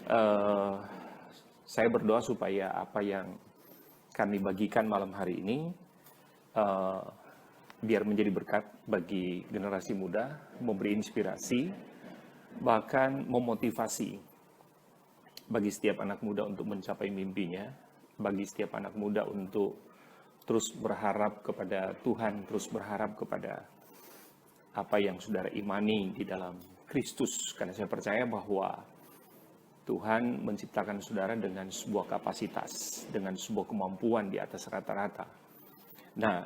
eh, saya berdoa supaya apa yang kami bagikan malam hari ini eh, biar menjadi berkat bagi generasi muda, memberi inspirasi, bahkan memotivasi bagi setiap anak muda untuk mencapai mimpinya, bagi setiap anak muda untuk terus berharap kepada Tuhan, terus berharap kepada apa yang saudara imani di dalam Kristus. Karena saya percaya bahwa Tuhan menciptakan saudara dengan sebuah kapasitas, dengan sebuah kemampuan di atas rata-rata. Nah,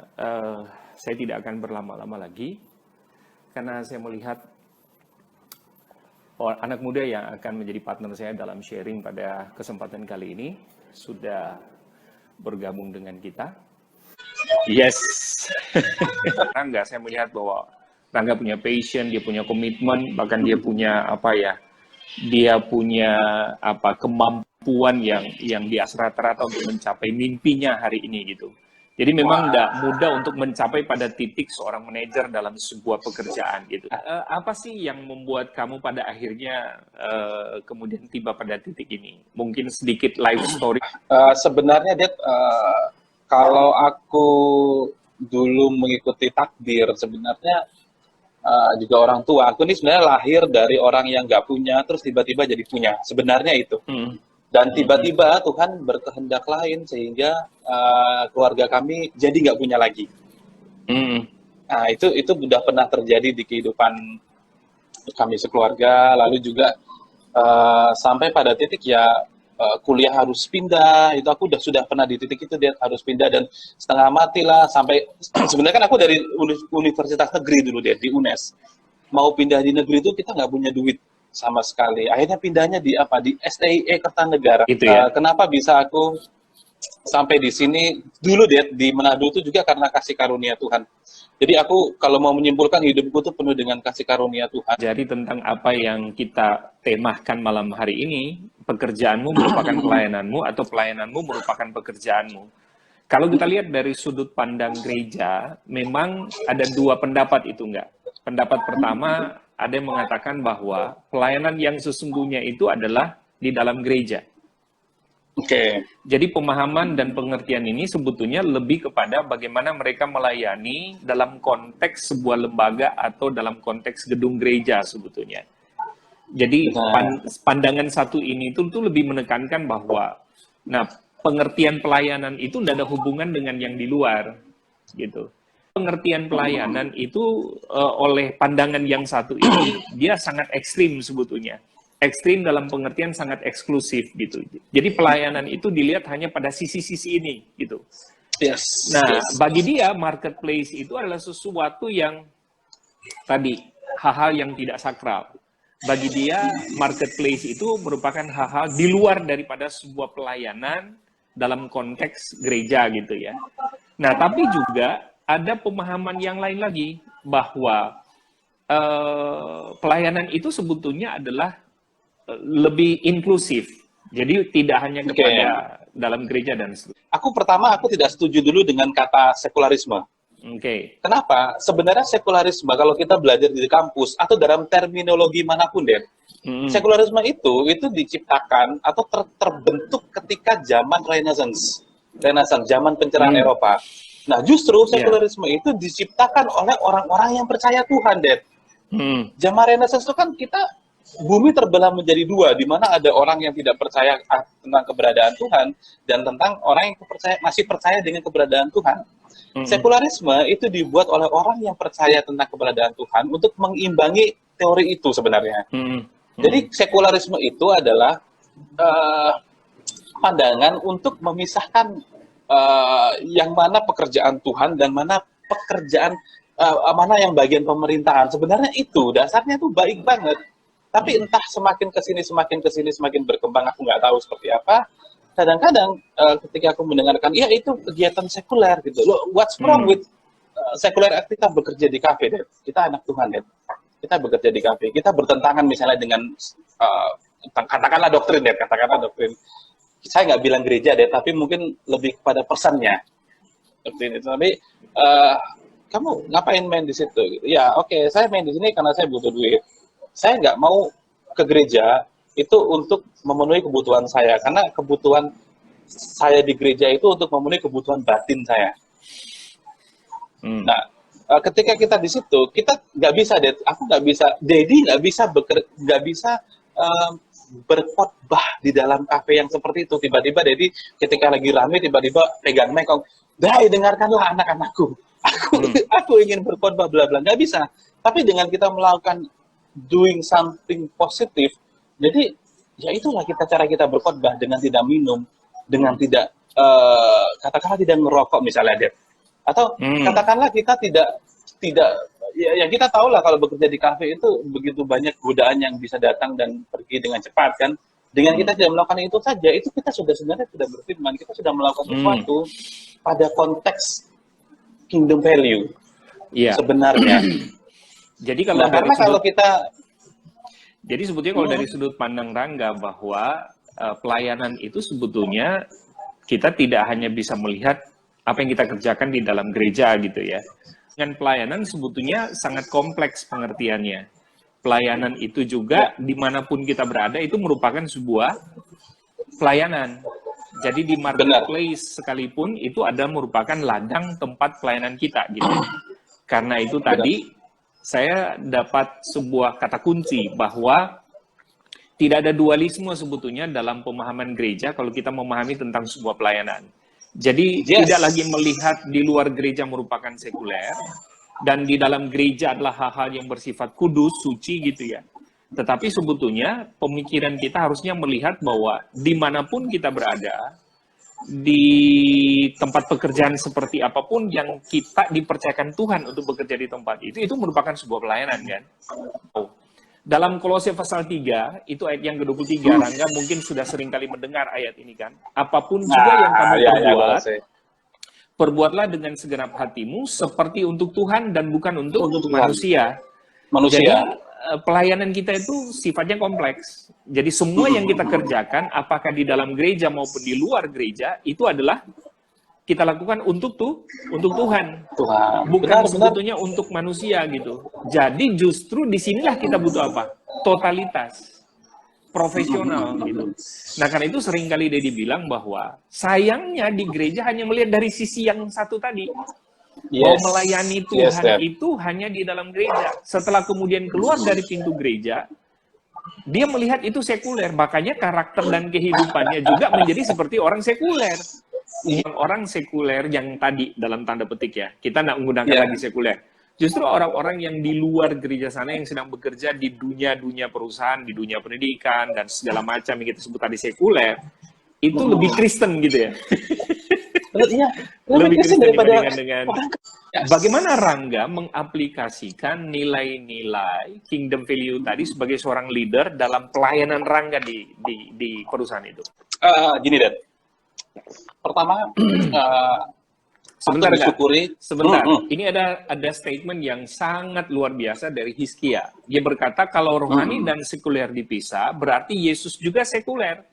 saya tidak akan berlama-lama lagi, karena saya melihat anak muda yang akan menjadi partner saya dalam sharing pada kesempatan kali ini sudah bergabung dengan kita. Yes, Rangga, saya melihat bahwa Rangga punya passion, dia punya komitmen, bahkan dia punya dia punya kemampuan yang di atas rata-rata untuk mencapai mimpinya hari ini gitu. Jadi memang tidak mudah untuk mencapai pada titik seorang manajer dalam sebuah pekerjaan gitu. Apa sih yang membuat kamu pada akhirnya kemudian tiba pada titik ini? Mungkin sedikit life story. Sebenarnya kalau aku dulu mengikuti takdir, sebenarnya juga orang tua. Aku ini sebenarnya lahir dari orang yang nggak punya, terus tiba-tiba jadi punya. Sebenarnya itu. Dan tiba-tiba Tuhan berkehendak lain sehingga keluarga kami jadi nggak punya lagi. Nah, itu sudah pernah terjadi di kehidupan kami sekeluarga. Lalu juga sampai pada titik kuliah harus pindah. Itu aku sudah pernah di titik itu, dia harus pindah dan setengah mati lah. Sampai sebenarnya kan aku dari universitas negeri dulu di UNES. Mau pindah di negeri itu kita nggak punya duit sama sekali. Akhirnya pindahnya di STIE Kertanegara. Itu ya. Kenapa bisa aku sampai di sini dulu di Manado itu juga karena kasih karunia Tuhan. Jadi aku kalau mau menyimpulkan hidupku itu penuh dengan kasih karunia Tuhan. Jadi tentang apa yang kita temahkan malam hari ini, pekerjaanmu merupakan pelayananmu atau pelayananmu merupakan pekerjaanmu. Kalau kita lihat dari sudut pandang gereja, memang ada dua pendapat itu enggak. Pendapat pertama, ada yang mengatakan bahwa pelayanan yang sesungguhnya itu adalah di dalam gereja. Oke. Jadi pemahaman dan pengertian ini sebetulnya lebih kepada bagaimana mereka melayani dalam konteks sebuah lembaga atau dalam konteks gedung gereja sebetulnya. Jadi pandangan satu ini itu lebih menekankan bahwa, pengertian pelayanan itu tidak ada hubungan dengan yang di luar, gitu. Pengertian pelayanan itu oleh pandangan yang satu ini dia sangat ekstrim sebetulnya. Ekstrim dalam pengertian sangat eksklusif gitu. Jadi pelayanan itu dilihat hanya pada sisi-sisi ini gitu. Yes. Nah, bagi dia marketplace itu adalah sesuatu yang tadi hal-hal yang tidak sakral. Bagi dia marketplace itu merupakan hal-hal di luar daripada sebuah pelayanan dalam konteks gereja gitu ya. Nah, tapi juga ada pemahaman yang lain lagi bahwa pelayanan itu sebetulnya adalah lebih inklusif. Jadi tidak hanya kepada dalam gereja dan seterusnya. Aku tidak setuju dulu dengan kata sekularisme. Oke. Kenapa? Sebenarnya sekularisme kalau kita belajar di kampus atau dalam terminologi manapun, sekularisme itu diciptakan atau terbentuk ketika zaman Renaissance, zaman pencerahan Eropa. Nah, justru sekularisme itu diciptakan oleh orang-orang yang percaya Tuhan, Zaman Renaissance itu kan bumi terbelah menjadi dua, di mana ada orang yang tidak percaya tentang keberadaan Tuhan dan tentang orang yang masih percaya dengan keberadaan Tuhan. Sekularisme itu dibuat oleh orang yang percaya tentang keberadaan Tuhan untuk mengimbangi teori itu sebenarnya. Jadi sekularisme itu adalah pandangan untuk memisahkan yang mana pekerjaan Tuhan dan mana pekerjaan mana yang bagian pemerintahan. Sebenarnya itu dasarnya tuh baik banget. Tapi entah semakin kesini semakin berkembang, aku nggak tahu seperti apa. Kadang-kadang ketika aku mendengarkan, ya itu kegiatan sekuler gitu. Loh, what's wrong with sekuler? Kita bekerja di kafe, kita anak Tuhan, kita bekerja di kafe. Kita bertentangan misalnya dengan katakanlah doktrin, Saya nggak bilang gereja, tapi mungkin lebih kepada pesannya. Seperti itu. Tapi kamu ngapain main di situ? Gitu. Ya, oke, saya main di sini karena saya butuh duit. Saya nggak mau ke gereja itu untuk memenuhi kebutuhan saya, karena kebutuhan saya di gereja itu untuk memenuhi kebutuhan batin saya. Nah, ketika kita di situ, kita nggak bisa, Dedi nggak bisa berkhotbah di dalam kafe yang seperti itu. Tiba-tiba Dedi ketika lagi rame, tiba-tiba pegang mic, "Dai, dengarkanlah anak-anakku. Aku ingin berkhotbah, bla bla." Nggak bisa. Tapi dengan kita melakukan doing something positif, jadi ya itulah cara kita berkhotbah, dengan tidak minum, dengan tidak katakanlah tidak merokok misalnya, Dad. Atau katakanlah kita tidak ya kita tahu lah kalau bekerja di kafe itu begitu banyak godaan yang bisa datang dan pergi dengan cepat kan. Dengan kita tidak melakukan itu saja, itu kita sebenarnya sudah berfirman, kita sudah melakukan sesuatu pada konteks kingdom value sebenarnya. Jadi kalau jadi sebetulnya kalau dari sudut pandang Rangga bahwa pelayanan itu sebetulnya kita tidak hanya bisa melihat apa yang kita kerjakan di dalam gereja gitu ya. Dengan pelayanan sebetulnya sangat kompleks pengertiannya. Pelayanan itu juga dimanapun kita berada itu merupakan sebuah pelayanan. Jadi di marketplace sekalipun itu ada merupakan ladang tempat pelayanan kita gitu. Karena itu tadi saya dapat sebuah kata kunci bahwa tidak ada dualisme sebetulnya dalam pemahaman gereja kalau kita memahami tentang sebuah pelayanan. Jadi tidak lagi melihat di luar gereja merupakan sekuler, dan di dalam gereja adalah hal-hal yang bersifat kudus, suci gitu ya. Tetapi sebetulnya pemikiran kita harusnya melihat bahwa dimanapun kita berada, di tempat pekerjaan seperti apapun yang kita dipercayakan Tuhan untuk bekerja di tempat itu merupakan sebuah pelayanan kan. Dalam Kolose pasal 3, itu ayat yang ke-23, Rangga mungkin sudah sering kali mendengar ayat ini kan. Apapun juga yang kamu perbuat, perbuatlah dengan segenap hatimu seperti untuk Tuhan dan bukan untuk manusia. Jadi pelayanan kita itu sifatnya kompleks. Jadi semua yang kita kerjakan, apakah di dalam gereja maupun di luar gereja, itu adalah kita lakukan untuk Tuhan. Bukan sebetulnya untuk manusia gitu. Jadi justru disinilah kita butuh apa? Totalitas. Profesional gitu. Nah karena itu seringkali Dedi bilang bahwa sayangnya di gereja hanya melihat dari sisi yang satu tadi. Bahwa melayani Tuhan itu hanya di dalam gereja. Setelah kemudian keluar dari pintu gereja, dia melihat itu sekuler. Makanya karakter dan kehidupannya juga menjadi seperti orang sekuler. Orang sekuler yang tadi dalam tanda petik ya, kita nggak menggunakan lagi sekuler. Justru orang-orang yang di luar gereja sana yang sedang bekerja di dunia perusahaan, di dunia pendidikan dan segala macam yang kita sebut tadi sekuler, itu lebih Kristen gitu ya. Lebih Kristen dibandingkan dengan bagaimana Rangga mengaplikasikan nilai-nilai kingdom value tadi sebagai seorang leader dalam pelayanan Rangga di perusahaan itu. Gini Dad. Pertama, sebentar. Mm-hmm. Ini ada statement yang sangat luar biasa dari Hizkia. Dia berkata kalau rohani dan sekuler dipisah, berarti Yesus juga sekuler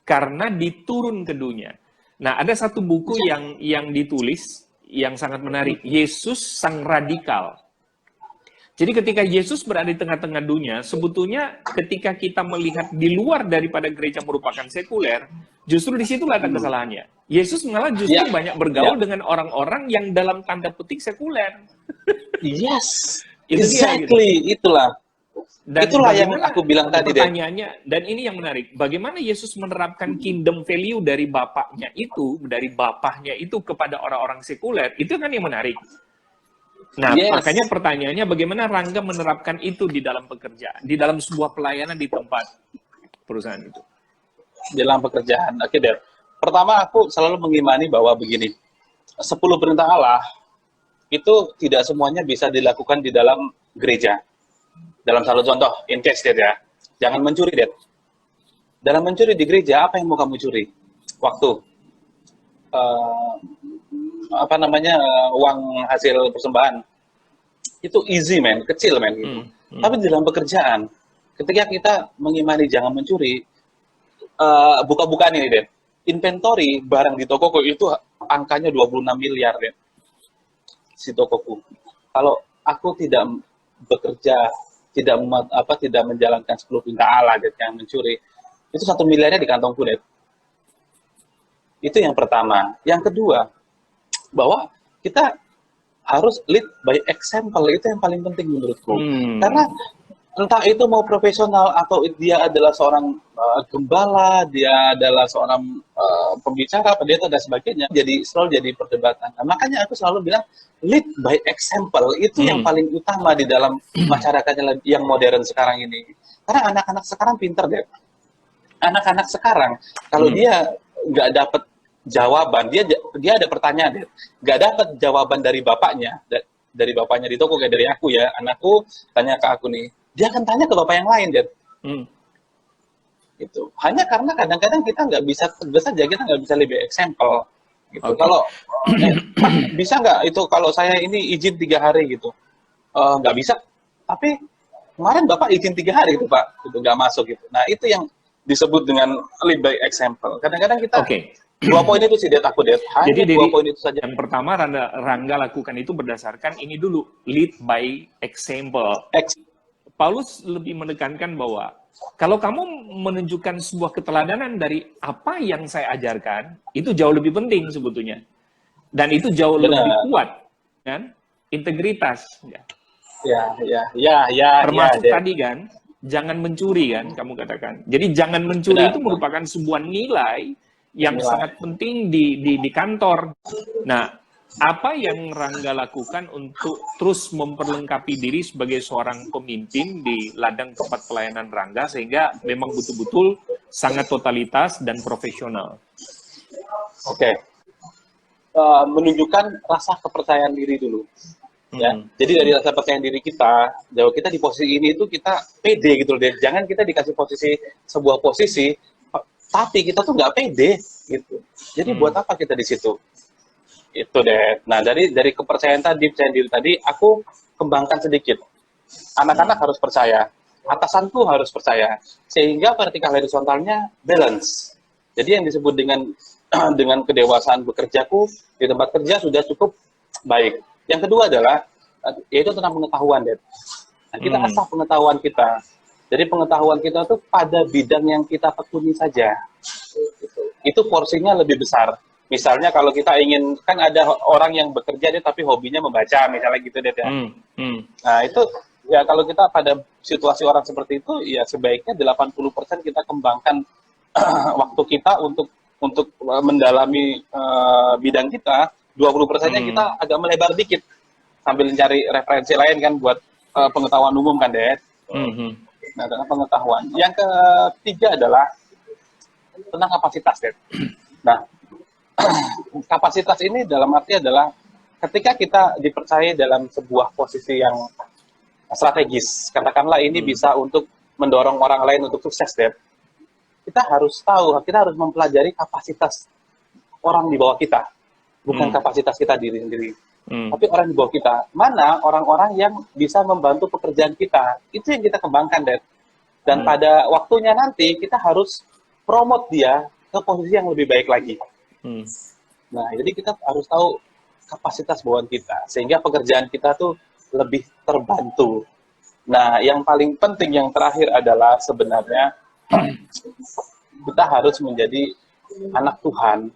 karena diturun ke dunia. Nah, ada satu buku yang ditulis yang sangat menarik, Yesus Sang Radikal. Jadi ketika Yesus berada di tengah-tengah dunia, sebetulnya ketika kita melihat di luar daripada gereja merupakan sekuler, justru disitulah ada kesalahannya. Yesus malah justru banyak bergaul dengan orang-orang yang dalam tanda petik sekuler. Exactly, itulah. Dan itulah yang aku bilang tadi. Pertanyaannya, dan ini yang menarik, bagaimana Yesus menerapkan kingdom value dari bapaknya itu kepada orang-orang sekuler, itu kan yang menarik. Nah, makanya pertanyaannya bagaimana Rangga menerapkan itu di dalam pekerjaan, di dalam sebuah pelayanan di tempat perusahaan itu? Di dalam pekerjaan, oke Dad. Pertama, aku selalu mengimani bahwa begini, 10 perintah Allah itu tidak semuanya bisa dilakukan di dalam gereja. Dalam satu contoh, in case Dad ya, jangan mencuri Dad. Dalam mencuri di gereja, apa yang mau kamu curi? Waktu. Uang hasil persembahan itu easy man, kecil man gitu. Tapi di dalam pekerjaan, ketika kita mengimani jangan mencuri, buka-bukaan ini deh, inventory barang di tokoku itu angkanya 26 miliar deh, si tokoku. Kalau aku tidak bekerja tidak menjalankan 10 perintah Allah, Det, yang mencuri, itu 1 miliarnya di kantongku, Det. Itu yang pertama. Yang kedua, bahwa kita harus lead by example. Itu yang paling penting menurutku. Karena entah itu mau profesional atau dia adalah seorang gembala, dia adalah seorang pembicara, pendeta dan sebagainya, selalu jadi perdebatan. Nah, makanya aku selalu bilang lead by example itu yang paling utama di dalam masyarakat yang modern sekarang ini. Karena anak-anak sekarang pinter, deh. Anak-anak sekarang kalau dia nggak dapat jawaban, dia ada pertanyaan, deh. Nggak dapat jawaban dari bapaknya di toko, kayak dari aku ya, anakku tanya ke aku nih, dia akan tanya ke bapak yang lain, Dad. Gitu. Hanya karena kadang-kadang kita nggak bisa tegas aja, kita nggak bisa lebih example. Gitu. Okay. Kalau bisa nggak itu kalau saya ini izin 3 hari gitu, nggak bisa. Tapi kemarin bapak izin 3 hari gitu Pak, itu nggak masuk gitu. Nah itu yang disebut dengan lead by example. Kadang-kadang kita 2 poin itu sih, Dad, aku, Dad. Jadi 2 poin itu saja. Yang pertama Rangga lakukan itu berdasarkan ini dulu, lead by example. Paulus lebih menekankan bahwa kalau kamu menunjukkan sebuah keteladanan dari apa yang saya ajarkan, itu jauh lebih penting sebetulnya. Dan itu jauh lebih kuat, kan? Integritas. Termasuk tadi kan, jangan mencuri kan, kamu katakan. Jadi jangan mencuri itu merupakan sebuah nilai yang sangat penting di kantor. Nah, apa yang Rangga lakukan untuk terus memperlengkapi diri sebagai seorang pemimpin di ladang tempat pelayanan Rangga sehingga memang betul-betul sangat totalitas dan profesional? Oke. Menunjukkan rasa kepercayaan diri dulu. Ya. Jadi dari rasa kepercayaan diri kita, bahwa kita di posisi ini itu kita pede gitu loh. Jangan kita dikasih sebuah posisi, tapi kita tuh nggak pede gitu. Jadi buat apa kita di situ? Itu deh. Nah dari kepercayaan tadi, percaya diri tadi, aku kembangkan sedikit. Anak-anak harus percaya, atasanku harus percaya, sehingga vertikal horizontalnya balance. Jadi yang disebut dengan kedewasaan bekerjaku di tempat kerja sudah cukup baik. Yang kedua adalah yaitu tentang pengetahuan, deh. Nah, kita asah pengetahuan kita. Jadi pengetahuan kita tuh pada bidang yang kita tekuni saja. Itu porsinya lebih besar. Misalnya kalau kita ingin, kan ada orang yang bekerja dia tapi hobinya membaca, misalnya gitu deh ya. Nah itu ya kalau kita pada situasi orang seperti itu, ya sebaiknya 80% kita kembangkan waktu kita untuk mendalami bidang kita, 20%-nya kita agak melebar dikit sambil mencari referensi lain kan buat pengetahuan umum kan deh. Nah dengan pengetahuan. Yang ketiga adalah tentang kapasitas deh. Nah kapasitas ini dalam arti adalah ketika kita dipercaya dalam sebuah posisi yang strategis, katakanlah ini bisa untuk mendorong orang lain untuk sukses, Dad. Kita harus tahu, kita harus mempelajari kapasitas orang di bawah kita, bukan kapasitas kita diri sendiri, tapi orang di bawah kita. Mana orang-orang yang bisa membantu pekerjaan kita, itu yang kita kembangkan, Dad. Dan pada waktunya nanti kita harus promote dia ke posisi yang lebih baik lagi. Nah, jadi kita harus tahu kapasitas bawaan kita, sehingga pekerjaan kita tuh lebih terbantu. Nah, yang paling penting, yang terakhir adalah sebenarnya kita harus menjadi anak Tuhan,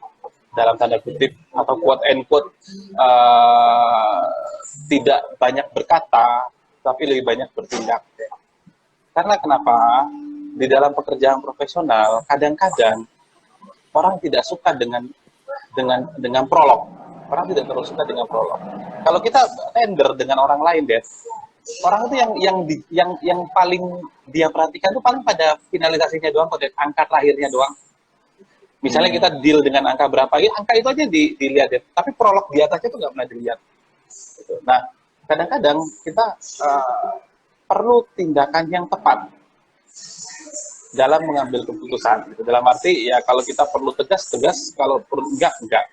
dalam tanda kutip, atau quote and quote, tidak banyak berkata, tapi lebih banyak bertindak. Karena kenapa? Di dalam pekerjaan profesional, kadang-kadang orang tidak suka dengan prolog. Orang tidak terlalu suka dengan prolog. Kalau kita tender dengan orang lain, deh, orang itu yang paling dia perhatikan itu paling pada finalisasinya doang, pada angka terakhirnya doang. Misalnya kita deal dengan angka berapa, ya angka itu aja dilihat, deh. Tapi prolog di atasnya itu nggak pernah dilihat. Nah, kadang-kadang kita perlu tindakan yang tepat dalam mengambil keputusan. Dalam arti ya kalau kita perlu tegas, kalau perlu enggak.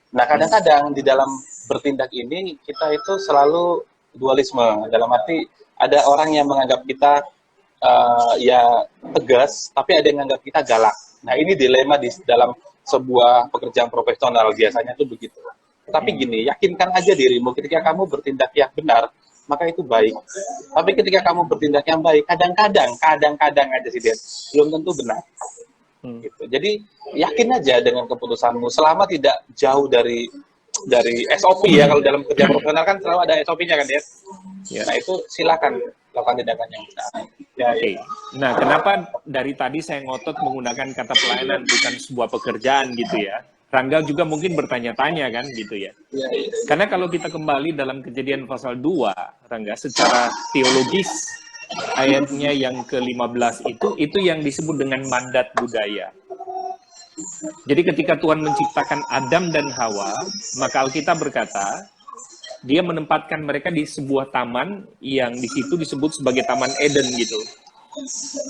Nah kadang-kadang di dalam bertindak ini kita itu selalu dualisme. Dalam arti ada orang yang menganggap kita ya tegas, tapi ada yang menganggap kita galak. Nah ini dilema di dalam sebuah pekerjaan profesional, biasanya tuh begitu. Tapi gini, yakinkan aja dirimu ketika kamu bertindak yang benar, maka itu baik. Tapi ketika kamu bertindak yang baik, kadang-kadang aja sih, Dad, belum tentu benar. Gitu. Jadi yakin aja dengan keputusanmu, selama tidak jauh dari SOP ya. Kalau dalam kerja profesional kan selalu ada SOP-nya kan, Dad. Ya. Nah itu silakan lakukan tindakan yang benar. Ya, Oke. ya. Nah, kenapa dari tadi saya ngotot menggunakan kata pelayanan bukan sebuah pekerjaan gitu ya? Rangga juga mungkin bertanya-tanya kan gitu ya. Ya, ya. Karena kalau kita kembali dalam Kejadian pasal 2, Rangga, secara teologis ayatnya yang ke-15 itu yang disebut dengan mandat budaya. Jadi ketika Tuhan menciptakan Adam dan Hawa, maka Alkitab berkata, dia menempatkan mereka di sebuah taman yang di situ disebut sebagai Taman Eden gitu.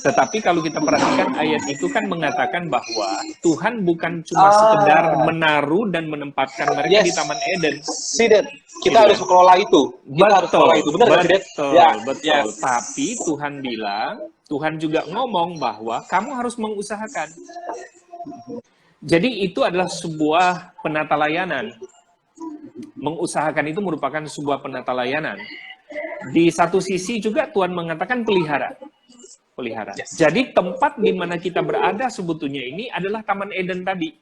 Tetapi kalau kita perhatikan ayat itu kan mengatakan bahwa Tuhan bukan cuma sekedar menaruh dan menempatkan mereka di Taman Eden. See that. Kita harus kelola itu. Harus kelola itu. Benar kan, Dad? Betul. Ya. Tapi Tuhan bilang, Tuhan juga ngomong bahwa kamu harus mengusahakan. Jadi itu adalah sebuah penata layanan. Mengusahakan itu merupakan sebuah penata layanan. Di satu sisi juga Tuhan mengatakan pelihara. Jadi tempat di mana kita berada sebetulnya ini adalah Taman Eden tadi.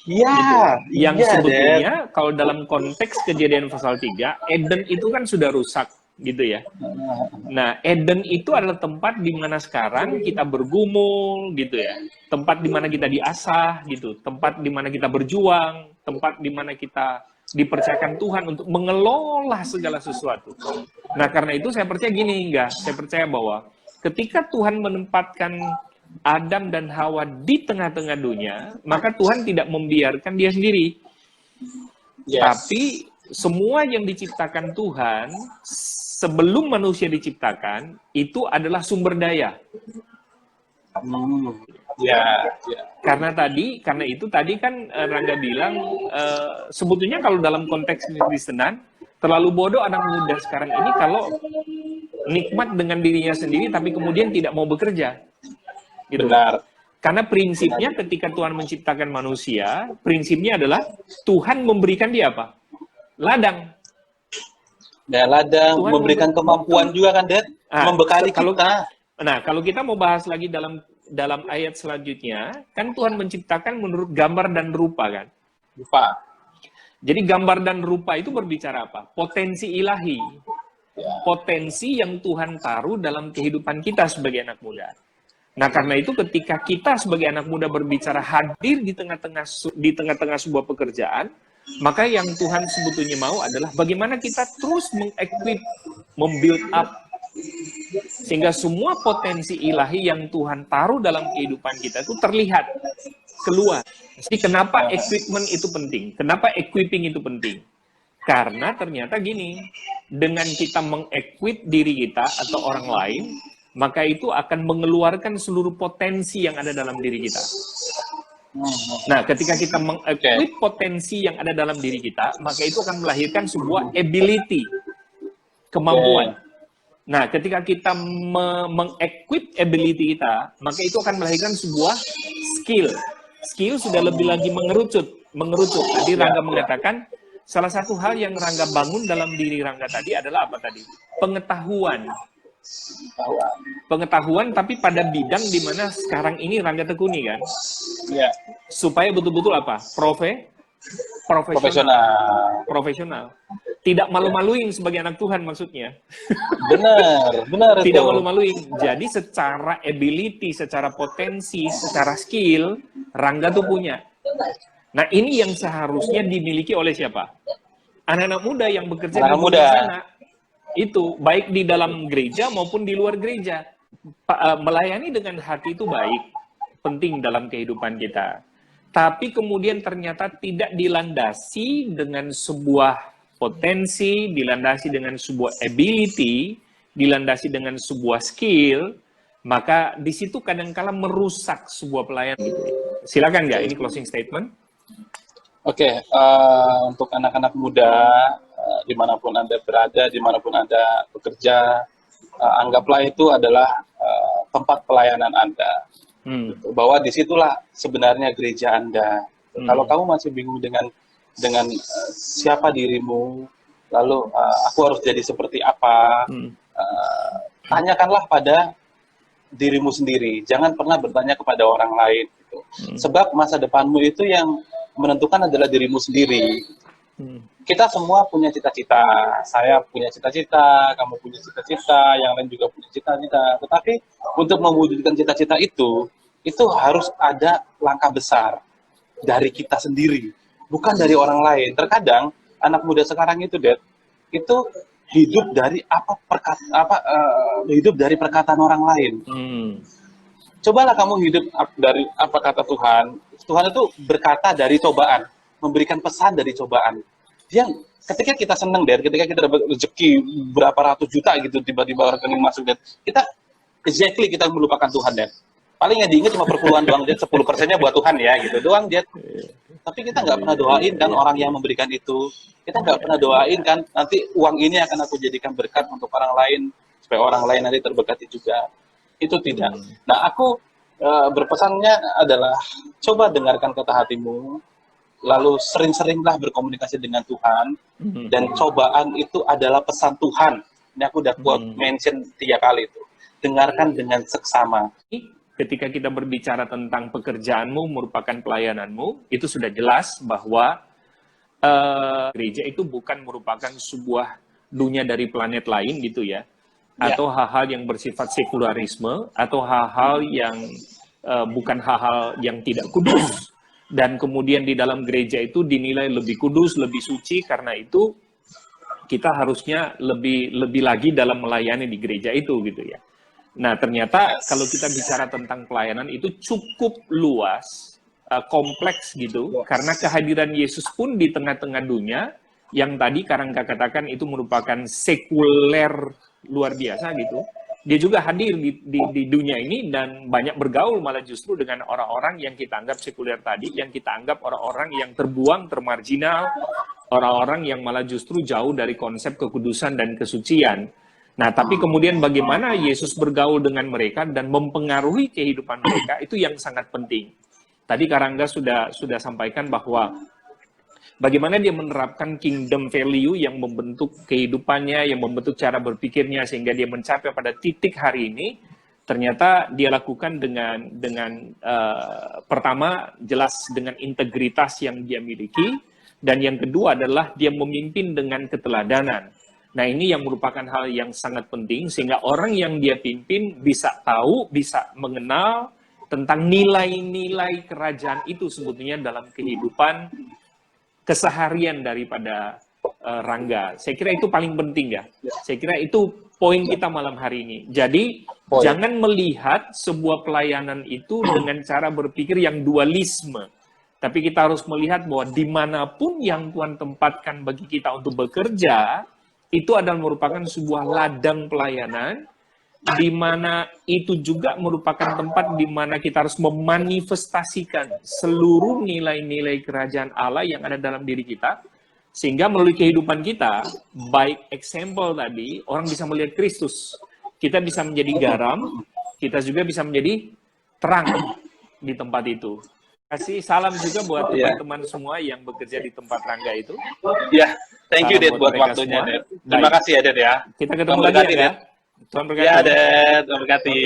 Iya. Gitu. Yang ya, sebetulnya kalau dalam konteks Kejadian pasal 3, Eden itu kan sudah rusak gitu ya. Nah, Eden itu adalah tempat di mana sekarang kita bergumul gitu ya. Tempat di mana kita diasah gitu, tempat di mana kita berjuang, tempat di mana kita dipercayakan Tuhan untuk mengelola segala sesuatu. Nah, karena itu saya percaya gini, saya percaya bahwa ketika Tuhan menempatkan Adam dan Hawa di tengah-tengah dunia, maka Tuhan tidak membiarkan dia sendiri. Tapi semua yang diciptakan Tuhan sebelum manusia diciptakan itu adalah sumber daya. Karena itu tadi kan Rangga bilang sebetulnya kalau dalam konteks Kristenan terlalu bodoh anak muda sekarang ini kalau nikmat dengan dirinya sendiri tapi kemudian tidak mau bekerja. Gitu. Benar. Karena prinsipnya ketika Tuhan menciptakan manusia, prinsipnya adalah Tuhan memberikan dia apa? Ladang. Ya, ladang, Tuhan memberikan kemampuan juga kan, Dad? Membekali kita. Nah, kalau kita mau bahas lagi dalam ayat selanjutnya, kan Tuhan menciptakan menurut gambar dan rupa kan? Rupa. Jadi gambar dan rupa itu berbicara apa? Potensi ilahi. Potensi yang Tuhan taruh dalam kehidupan kita sebagai anak muda. Nah, karena itu ketika kita sebagai anak muda berbicara hadir di tengah-tengah sebuah pekerjaan, maka yang Tuhan sebetulnya mau adalah bagaimana kita terus mengequip, membuild up, sehingga semua potensi ilahi yang Tuhan taruh dalam kehidupan kita itu terlihat, keluar. Jadi kenapa equipment itu penting? Kenapa equipping itu penting? Karena ternyata gini, dengan kita mengequip diri kita atau orang lain, maka itu akan mengeluarkan seluruh potensi yang ada dalam diri kita. Nah, ketika kita mengequip potensi yang ada dalam diri kita, maka itu akan melahirkan sebuah ability, kemampuan. Nah, ketika kita mengequip ability kita, maka itu akan melahirkan sebuah skill. Skill sudah lebih lagi mengerucut. Tadi Rangga mengatakan, salah satu hal yang Rangga bangun dalam diri Rangga tadi adalah apa tadi? Pengetahuan, tapi pada bidang di mana sekarang ini Rangga tekuni kan? Iya. Supaya betul-betul apa? Profesional. Tidak malu-maluin sebagai anak Tuhan maksudnya. Benar. Tidak malu-maluin. Jadi secara ability, secara potensi, secara skill, Rangga tuh punya. Nah, ini yang seharusnya dimiliki oleh siapa? Anak-anak muda yang bekerja di sana. Itu baik di dalam gereja maupun di luar gereja. Melayani dengan hati itu baik, penting dalam kehidupan kita. Tapi kemudian ternyata tidak dilandasi dengan sebuah potensi, dilandasi dengan sebuah ability, dilandasi dengan sebuah skill, maka di situ kadang-kala merusak sebuah pelayanan. Silakan nggak? Ini closing statement. Oke, untuk anak-anak muda, dimanapun Anda berada, dimanapun Anda bekerja, anggaplah itu adalah tempat pelayanan Anda. Bahwa disitulah sebenarnya gereja Anda. Kalau kamu masih bingung dengan siapa dirimu, lalu aku harus jadi seperti apa. Tanyakanlah pada dirimu sendiri, jangan pernah bertanya kepada orang lain gitu. Sebab masa depanmu itu yang menentukan adalah dirimu sendiri. Kita semua punya cita-cita, saya punya cita-cita, kamu punya cita-cita, yang lain juga punya cita-cita. Tetapi untuk mewujudkan cita-cita itu harus ada langkah besar dari kita sendiri, bukan dari orang lain. Terkadang anak muda sekarang itu, Dad, itu hidup dari hidup dari perkataan orang lain. Cobalah kamu hidup dari apa kata Tuhan. Tuhan itu berkata dari cobaan, memberikan pesan dari cobaan. Yang ketika kita senang, Dan, ketika kita dapat rezeki berapa ratus juta gitu, tiba-tiba rekening masuk, Dan, kita melupakan Tuhan, Dan. Paling yang diingat cuma perpuluhan doang, Dan, 10%-nya buat Tuhan ya, gitu doang, Dan. Tapi kita nggak pernah doain kan orang yang memberikan itu. Kita nggak pernah doain kan, nanti uang ini akan aku jadikan berkat untuk orang lain, supaya orang lain nanti terberkati juga. Itu tidak. Nah, aku berpesannya adalah, coba dengarkan kata hatimu, lalu sering-seringlah berkomunikasi dengan Tuhan, dan cobaan itu adalah pesan Tuhan. Ini aku udah mention 3 kali itu. Dengarkan dengan seksama. Ketika kita berbicara tentang pekerjaanmu merupakan pelayananmu, itu sudah jelas bahwa gereja itu bukan merupakan sebuah dunia dari planet lain gitu ya, atau hal-hal yang bersifat sekularisme, atau hal-hal yang bukan hal-hal yang tidak kudus. Dan kemudian di dalam gereja itu dinilai lebih kudus, lebih suci, karena itu kita harusnya lebih lagi dalam melayani di gereja itu gitu ya. Nah, ternyata kalau kita bicara tentang pelayanan itu cukup luas, kompleks gitu, karena kehadiran Yesus pun di tengah-tengah dunia, yang tadi Karangga katakan itu merupakan sekuler luar biasa gitu. Dia juga hadir di dunia ini dan banyak bergaul malah justru dengan orang-orang yang kita anggap sekuler tadi, yang kita anggap orang-orang yang terbuang, termarginal, orang-orang yang malah justru jauh dari konsep kekudusan dan kesucian. Nah, tapi kemudian bagaimana Yesus bergaul dengan mereka dan mempengaruhi kehidupan mereka, itu yang sangat penting. Tadi Karangga sudah sampaikan bahwa bagaimana dia menerapkan kingdom value yang membentuk kehidupannya, yang membentuk cara berpikirnya, sehingga dia mencapai pada titik hari ini, ternyata dia lakukan dengan pertama, jelas dengan integritas yang dia miliki, dan yang kedua adalah dia memimpin dengan keteladanan. Nah, ini yang merupakan hal yang sangat penting, sehingga orang yang dia pimpin bisa tahu, bisa mengenal tentang nilai-nilai kerajaan itu sebetulnya dalam kehidupan keseharian daripada Rangga. Saya kira itu paling penting ya. Saya kira itu poin kita malam hari ini. Jadi, jangan melihat sebuah pelayanan itu dengan cara berpikir yang dualisme. Tapi kita harus melihat bahwa dimanapun yang Tuhan tempatkan bagi kita untuk bekerja, itu adalah merupakan sebuah ladang pelayanan, di mana itu juga merupakan tempat di mana kita harus memanifestasikan seluruh nilai-nilai kerajaan Allah yang ada dalam diri kita, sehingga melalui kehidupan kita, baik example tadi, orang bisa melihat Kristus. Kita bisa menjadi garam, kita juga bisa menjadi terang di tempat itu. Kasih salam juga buat teman-teman semua yang bekerja di tempat Rangga itu. Ya, thank you, Dad, buat waktunya, Dad. Terima kasih ya, Dad ya. Kita ketemu lagi ya. Tuhan berkati. Ya, Dad. Tuhan berkati.